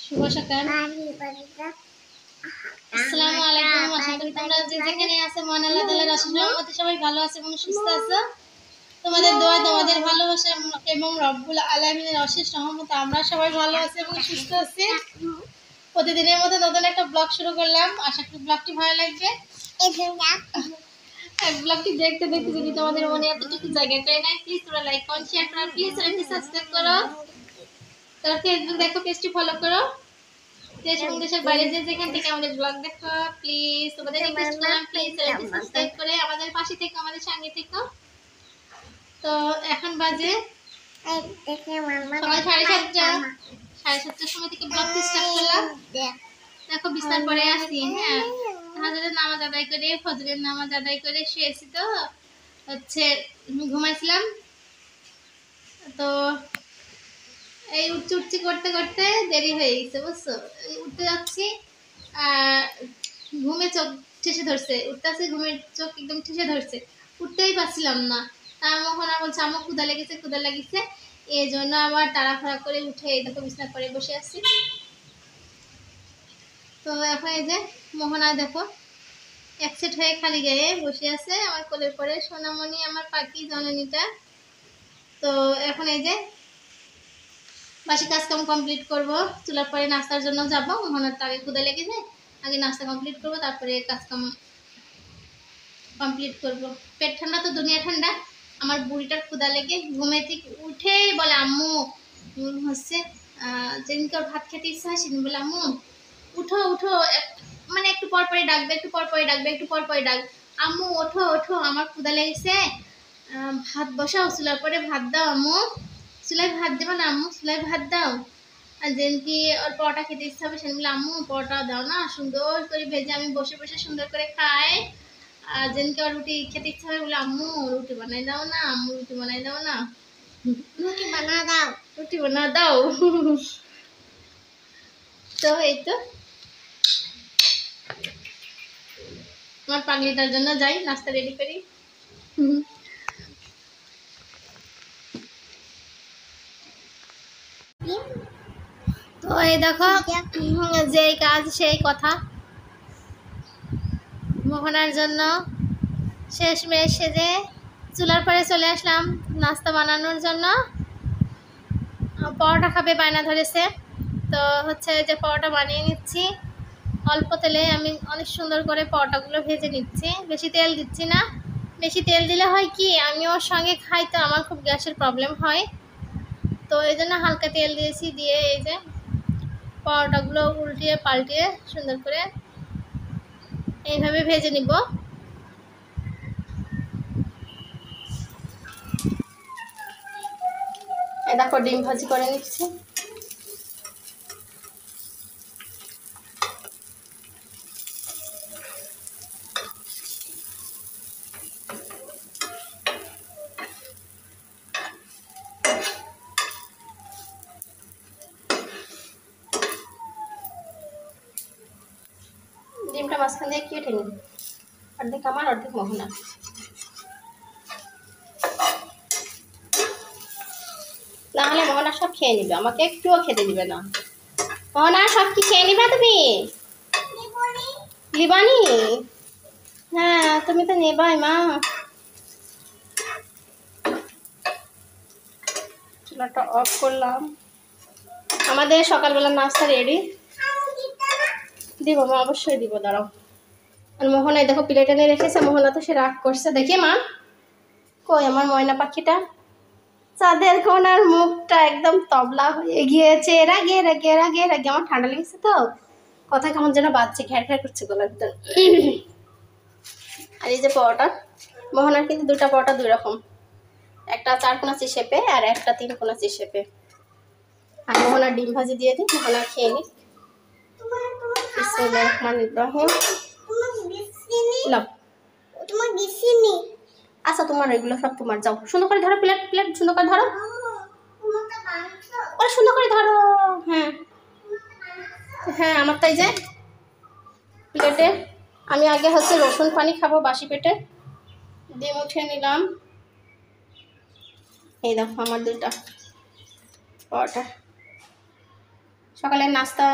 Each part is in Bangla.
শুভ সকাল। আসসালামু আলাইকুম। আশা করি তোমরা যে যেখানে আছো মহান আল্লাহ তাআলার অশেষ রহমতে সবাই ভালো আছো এবং সুস্থ আছো। তোমাদের দোয়া, তোমাদের ভালোবাসা এবং রব্বুল আলামিনের অশেষ রহমতে আমরা সবাই ভালো আছি এবং সুস্থ আছি। প্রতিদিনের মতো নতুন একটা ব্লগ শুরু করলাম। আশা করি ব্লগটি ভালো লাগবে। ব্লগটি দেখতে দেখতে যদি তোমাদের মনে এতটুকু জায়গা করে নেয়, প্লিজ তোমরা লাইক কমেন্ট শেয়ার করো, প্লিজ চ্যানেলটি সাবস্ক্রাইব করো। তোমরা ফেসবুক দেখো, পেজটি ফলো করো। দেশ এবং দেশের বাইরে যে যেখান থেকে আমাদের ব্লগ দেখো, প্লিজ তোমাদের রিকোয়েস্ট করলাম, প্লিজ চ্যানেলটি সাবস্ক্রাইব করে আমাদের পাশে থেকো, আমাদের সঙ্গে থেকো। তো এখন বাজে সকাল 7:30। 7:30 সময় থেকে ব্লগটি স্টার্ট করলাম। দেখো বিছানার পরে আসি। হ্যাঁ, তাহলে নামাজ আদায় করে, ফজরের নামাজ আদায় করে শুয়েছি। তো হচ্ছে ঘুমাইছিলাম। তো এই উঠছি করতে করতে দেরি হয়ে গেছে, বুঝছো। উঠতে যাচ্ছি, ঘুমে চোখ ঠেসে ধরছে। উঠতেছে, ঘুমের চোখ একদম ঠেসে ধরছে, উঠতেই পারছিলাম না। তার মোহনা বলছে আমার ক্ষুধা লেগেছে, ক্ষুধা লেগেছে। এই জন্য আবার তাড়াহুড়া করে উঠে এই দেখো বিছানা করে বসে আছি। তো এখন এই যে মোহনা দেখো একসেট হয়ে খালি গায়ে বসে আছে আমার কোলের পরে, সোনামণি আমার পাখি জননীটা। তো এখন এই যে বাসি কাজকাম কমপ্লিট করব। চুলার পরে নাস্তার জন্য যাব। মোহনার তো আগে ক্ষুদা লেগেছে, আগে নাস্তা কমপ্লিট করব, তারপরে কাজকাম কমপ্লিট করব। পেট ঠান্ডা তো দুনিয়া ঠান্ডা। আমার বুড়িটার ক্ষুদা লেগে ঘুমে থেকে উঠেই বলে আম্মু হচ্ছে যেদিনকে ওর ভাত খেতে ইচ্ছা হয় সেদিন বলে আম্মু উঠো উঠো, মানে একটু পর পরে ডাকবে, একটু পর পরে ডাকবে, একটু পর পরে ডাক, আম্মু ওঠো ওঠো আমার ক্ষুদা লেগেছে, ভাত বসাও, চুলার পরে ভাত দাও আম্মু, চুলায় ভাত দেবো না আম্মু, চুলায় ভাত দাও। আর যেদিনকে ওর পরোটা খেতে ইচ্ছা হবে সেদিন বলে আম্মু পরোটা দাও না, সুন্দর করে ভেজে আমি বসে বসে সুন্দর করে খাই। আর যেদিনকে ওর রুটি খেতে ইচ্ছা হবে বলে আম্মু রুটি বানাই দাও না, আম্মু রুটি বানাই দাও না, রুটি বানা দাও, রুটি বানা দাও। তো এই তো আমার পাগলিটার জন্য যাই নাস্তা রেডি করি। তো এই দেখো যেই কাজ সেই কথা। মোহনার জন্য শেষমেশ সেজে চুলার পরে চলে আসলাম নাস্তা বানানোর জন্য। পরোটা খাবে বায়না ধরেছে। তো হচ্ছে যে পরোটা বানিয়ে নিচ্ছি অল্প তেলে। আমি অনেক সুন্দর করে পরোটাগুলো ভেজে নিচ্ছি, বেশি তেল দিচ্ছি না। বেশি তেল দিলে হয় কি আমি ওর সঙ্গে খাই, তো আমার খুব গ্যাসের প্রবলেম হয়। তো এই জন্য হালকা তেল দিয়েছি, দিয়ে এই যে পরোটাগুলো উল্টিয়ে পাল্টিয়ে সুন্দর করে এইভাবে ভেজে নিব। এই দেখো ডিম ভাজি করে নিচ্ছি। ডিমটা মাঝখান দিয়ে কেটে নিই, অর্ধেক আমার অর্ধেক মোহনা। নাহলে মোহনা সব খেয়ে নিবে, আমাকে একটুও খেতে দিবে না। মোহনা সব কি খেয়ে নিবা তুমি? লিবানি? হ্যাঁ তুমি তো নেবাই মা। চুলাটা অফ করলাম। আমাদের সকালবেলা নাস্তা রেডি। দিব মা, অবশ্যই দিব, দাঁড়াও। আর মোহনা দেখো প্লেট এনে রেখেছে। মোহনা তো সে রাগ করছে, দেখি মা কই আমার ময়না পাখিটা। চাঁদের কোনার মুখটা একদম তবলা হয়ে গিয়েছে, রাগে রাগে রাগে রাগে। আমার ঠান্ডা লেগেছে তো কথা কেমন যেন বাজছে, ঘ্যার ঘ্যার করছে গলার ভিতর। আর এই যে পরোটা, মোহনার কিন্তু দুটা পরোটা দুই রকম, একটা 4 কোনাচি শেপে আর একটা 3 কোনাচি শেপে। আর মোহনার ডিম ভাজি দিয়ে দিই, মোহনা খেয়ে নিই। বিসমিল্লাহির রহমানির রহিম। আচ্ছা তোমার এগুলো সব তোমার, যাও সুন্দর করে ধরো, প্লেট প্লেট সুন্দর করে ধরো, ওরা সুন্দর করে ধরো। হ্যাঁ হ্যাঁ আমার তাই যে প্লেটে আমি আগে হচ্ছে রসুন পানি খাবো বাসি পেটে। ডিম উঠিয়ে নিলাম। এই দেখো আমার দুইটা পরোটা সকালের নাস্তা।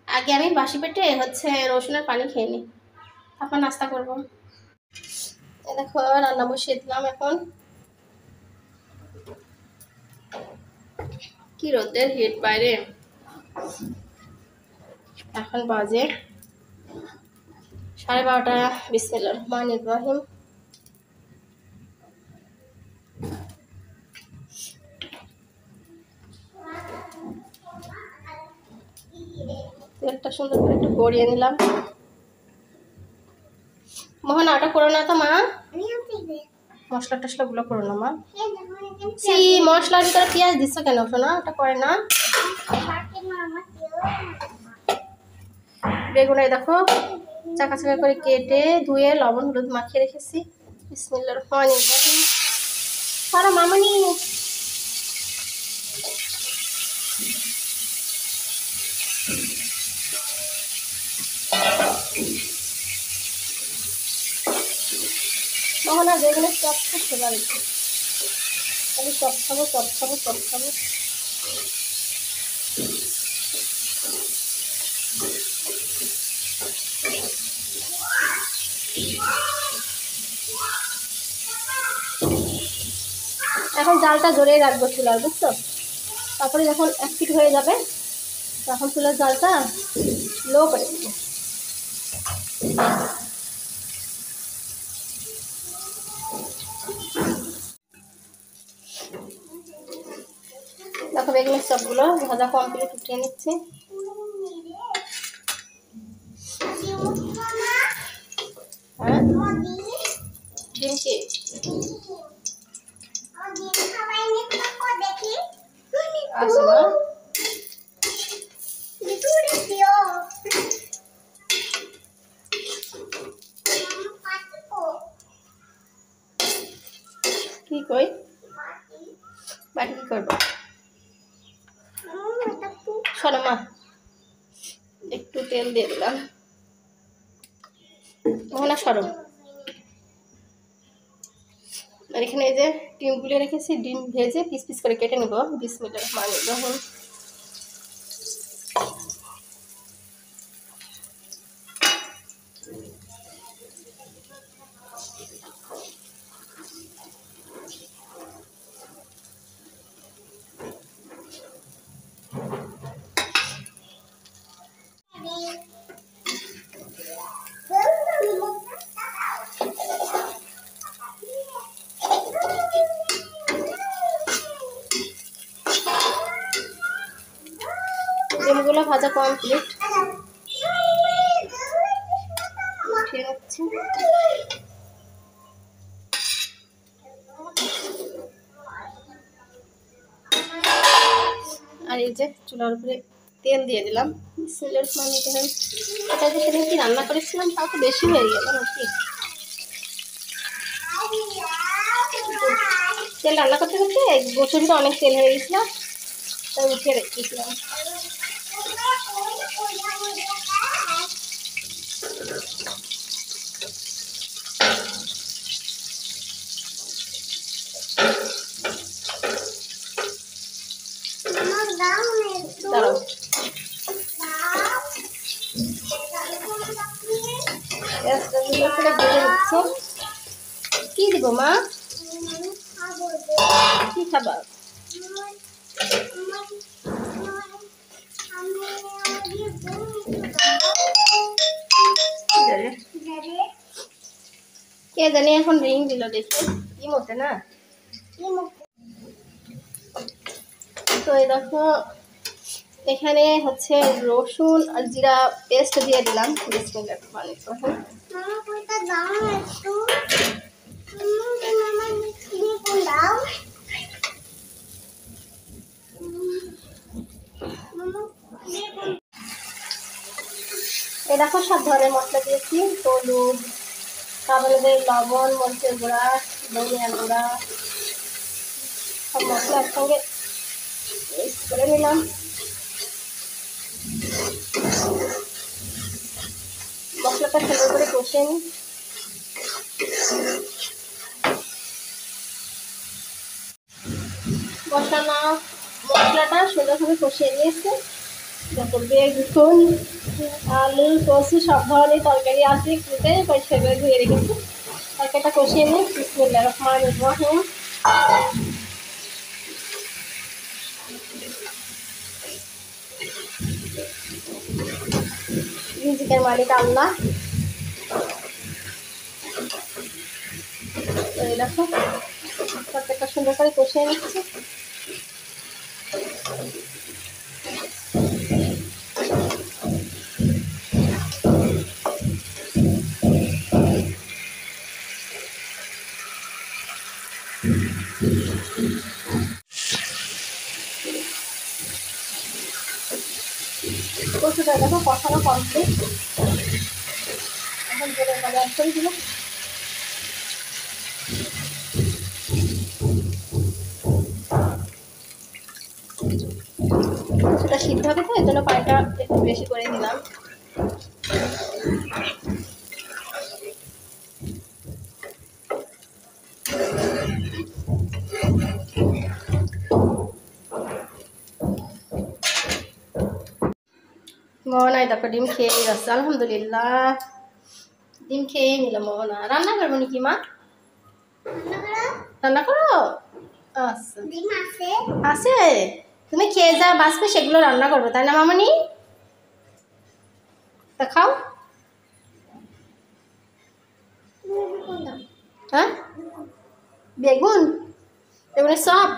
আগে আমি বাসি পেটে হচ্ছে রসুনের পানি খেয়ে নিই, তারপর নাস্তা করবো। এ দেখো রান্না বসিয়ে দিলাম। এখন কি রোদের হিট বাইরে। এখন বাজে 12:30। বিসমিল্লাহির রহমানির রহিম। তেলটা সুন্দর করে একটু গড়িয়ে নিলাম। মোহনা ওটা করো না তো মা, মশলা টশলা গুলো করো না মা। মশলার ভিতরে পেঁয়াজ দিচ্ছ কেন শোনা? ওটা করে না। বেগুনে দেখো চাকা চাকা করে কেটে ধুয়ে লবণ হলুদ মাখিয়ে রেখেছি। বিসমিল্লাহির রহমানির রহিম। সারা মামনি মোহনা বেগুনের চপ করতে পারি, আমি চপ খাবো চপ খাবো চপ খাবো। এখন জালটা জোরেই রাখবো চুলার, বুঝছো? তারপরে যখন 1 ফিট হয়ে যাবে তখন চুলার জালটা লো করে দেবো। দেখো বেগুনের চপগুলো ভাজা কমপ্লিট উঠিয়ে নিচ্ছি। হ্যাঁ ডিম কি আসে না? কি কই বাকি কি করবো? শোনো মা, একটু তেল দিয়ে দিলাম। মোহনা সরো। আর এখানে এই যে ডিম গুলে রেখেছি, ডিম ভেজে পিস পিস করে কেটে নেবো। বিসমিল্লাহির রহমানির রহিম। ডিমগুলো ভাজা কমপ্লিট, উঠিয়ে রাখছি। আর এই যে চুলার উপরে তেল দিয়ে দিলাম। বিসমিল্লাহির রহমানির রহিম। এটা যে সেদিন কি রান্না করেছিলাম তাও তো বেশি হয়ে গেল নাকি। তেল রান্না করতে করতে বছরটা অনেক তেল হয়ে গেছিল, তাই উঠিয়ে রেখেছিলাম। দাঁড়াও কি দিব মা? কি খাবার? কে জানি এখন রিং দিল, দেখি ইমোতে না। তো এই দেখো এখানে হচ্ছে রসুন আর জিরা পেস্ট দিয়ে দিলাম। বিসমিল্লাহির রহমানির রহিম। এই দেখো সব ধরনের মশলা দিয়েছি, হলুদ, কাবাবের লবণ, মরিচের গুঁড়া, ধনিয়ার গুঁড়া, সব মশলা একসঙ্গে মিক্স করে নিলাম। মশলাটা সুন্দর করে কষে নিই। কষানো মশলাটা সুন্দরভাবে কষিয়ে নিয়েছে। যত বেগুন, আলু, কচু সব ধরনের তরকারি আছে কুটে পরিষ্কার করে ধুয়ে রেখেছি। তরকারিটা কষিয়ে নিই। বিসমিল্লাহির রহমানির রহিম। রিজিকের মালিক আল্লাহ। এই দেখো তরকারিটা সুন্দর করে কষিয়ে নিচ্ছি। কচুটা দেখো কষানো কমপ্লিট। এখন জলের পানি অ্যাড করে দিলাম। কচুটা সিদ্ধ হবে তো, এই জন্য পানিটা একটু বেশি করে দিলাম। মোহনায় দেখো ডিম খেয়ে যাচ্ছে, আলহামদুলিল্লাহ। ডিম খেয়ে নিলাম মোহনা। রান্না করবো নাকি মা? রান্না করো? আচ্ছা আছে, তুমি খেয়ে যা বাঁচবে সেগুলো রান্না করবো, তাই না মামনি? তা খাও। হ্যাঁ বেগুন, বেগুনের চপ?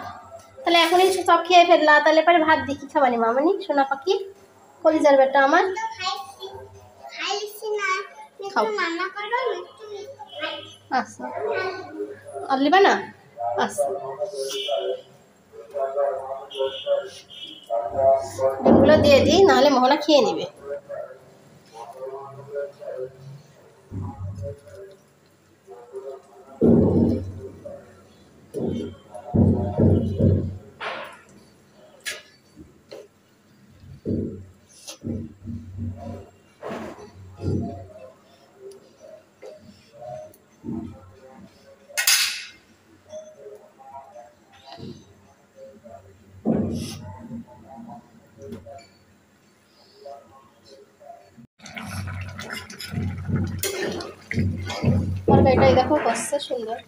তাহলে এখনই চপ খেয়ে ফেললা, তাহলে পরে ভাত দিয়ে কি খাবানি মামনি? সোনা পাখি, কলিজার বেটা আমার। খাও। আচ্ছা আর লিবা না? আচ্ছা ডিমগুলো দিয়ে দিই, নাহলে মোহনা খেয়ে নিবে। তরকারিটা দেখো কষছে সুন্দর।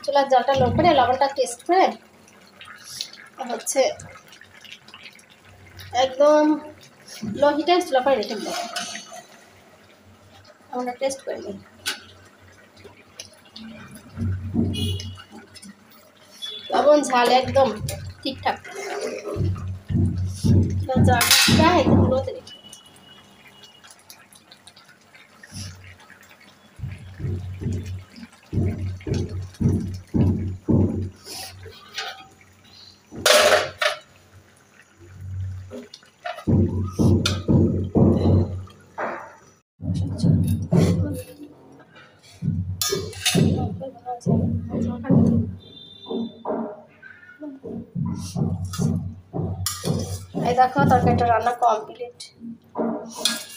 চুলার জলটা লো করে লবণটা টেস্ট করে হচ্ছে একদম লো হিটে চুলা করে রেখে দেবো। আমরা টেস্ট করে নিই। লবণ ঝাল একদম ঠিকঠাক। যা হেঁটে তুলোতে রেখে এই দেখো তরকারিটা রান্না কমপ্লিট।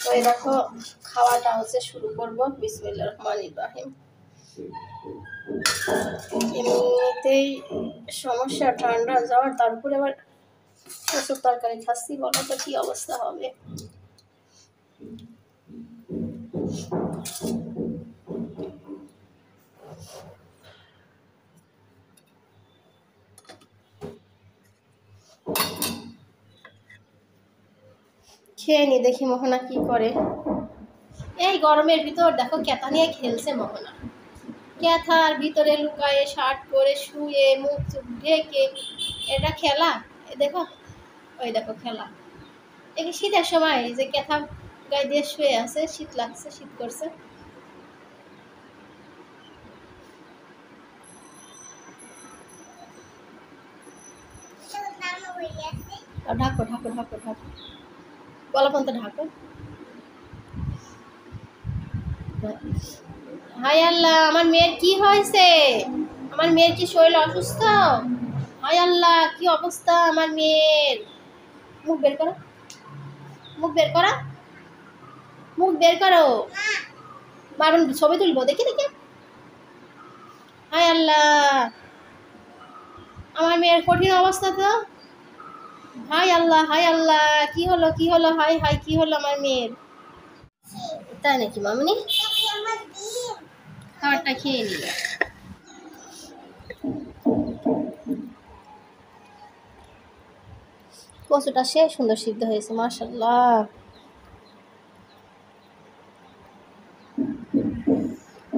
তো এই দেখো খাওয়াটা হচ্ছে শুরু করবো। বিসমিল্লাহির রহমানির রহিম। এমনিতেই সমস্যা ঠান্ডা জ্বর, তারপরে আবার প্রচুর তরকারি খাচ্ছি, বলো তো কি অবস্থা হবে। খেয়ে নি দেখি মোহনা কি করে। এই গরমের ভিতর দেখো ক্যাথা নিয়ে খেলছে মোহনা। ক্যাথার ভিতরে লুকায়ে শার্ট পরে শুয়ে মুখ চুখ ঢেকে, এটা খেলা? দেখো ওই দেখো খেলা। এই শীতের সময় যে ক্যাথা গায়ে দিয়ে শুয়ে আছে, শীত লাগছে, শীত করছে। ঢাকো ঢাকো ঢাকো ঢাকো, গলা পর্যন্ত ঢাকো। হায় আল্লাহ, আমার মেয়ের কি হয়েছে? আমার মেয়ের কি শরীর অসুস্থ? হায় আল্লাহ, কি অবস্থা আমার মেয়ের। মুখ বের করো, মুখ বের করো, মুখ বের করো। বারণ ছবি তুলবো, দেখি দেখি। হায় আল্লাহ, আমার মেয়ের কঠিন অবস্থা তো। হাই আল্লাহ, কি হলো, হাই কি হলো আমার মেয়ের? তাই নাকি মামনি? খাবারটা খেয়ে নিল। কচুটা সে সুন্দর সিদ্ধ হয়েছে, মাশাআল্লাহ।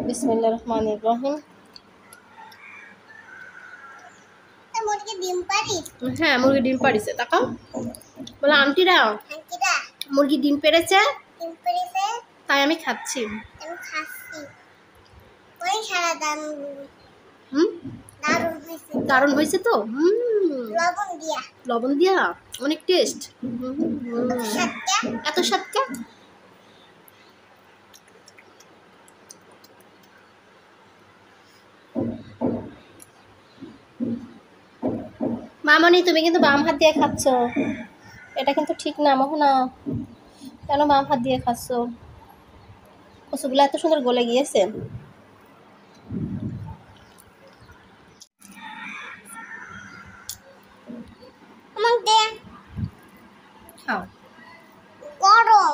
বিসমিল্লাহির রহমানির রহিম। হ্যাঁ, মুরগি ডিম পাড়িছে। তাকাও, বলো আন্টিরা, মুরগি ডিম পেড়েছে, তাই আমি খাচ্ছি। দারুণ হয়েছে তো। লবণ দিয়া অনেক টেস্ট। এত স্বাদটা। মামনি, তুমি কিন্তু বাম হাত দিয়ে খাচ্ছ, এটা কিন্তু ঠিক না মোহনা। কেন বাম হাত দিয়ে খাচ্ছ? কচুগুলো এত সুন্দর গলে গিয়েছে। খাও। গরম।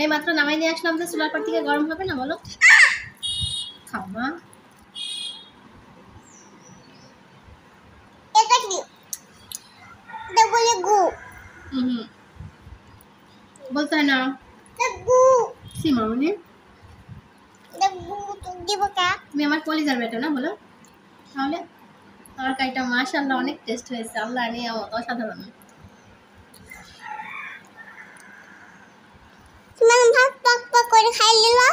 এই মাত্র নামাই নিয়ে আসলাম, যে চুলার পর থেকে গরম হবে না বলো? খাও মা। এটা কি? এটা বলে গু। বলতে হয় না। গু। সি মামনি, এটা গু দিব কা? তুমি আমার কলিজার বেটা না বলো? তাহলে তরকারিটা মাশাআল্লাহ অনেক টেস্ট হয়েছে। আল্লাহ নিয়ামত অসাধারণ। তুমি ভাত পাক পাক করে খাই নিলা।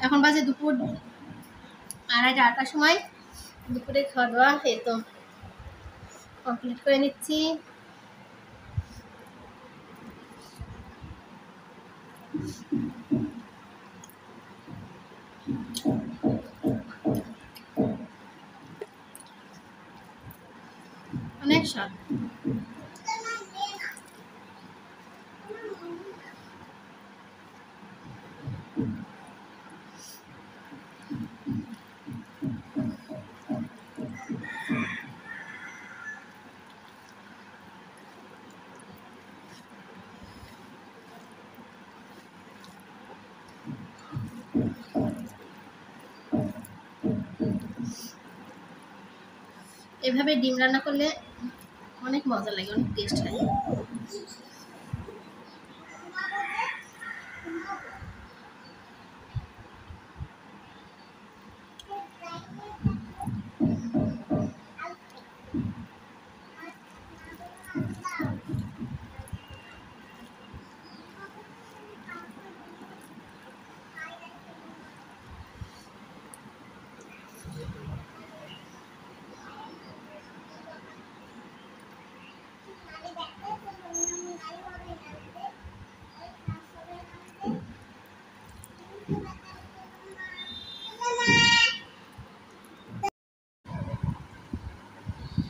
এখন বাজে দুপুর 2:30টার সময়। দুপুরে খাওয়া দাওয়া এই তো কমপ্লিট করে নিচ্ছি। অনেক স্বাদ। এভাবে ডিম রান্না করলে অনেক মজা লাগে, অনেক টেস্ট লাগে।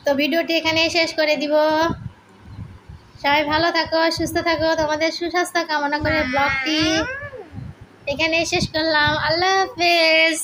তো ভিডিওটি এখানে শেষ করে দিব। সবাই ভালো থাকো, সুস্থ থাকো, তোমাদের সুস্বাস্থ্য কামনা করে ব্লগটি এখানে শেষ করলাম। আল্লাহ হাফেজ।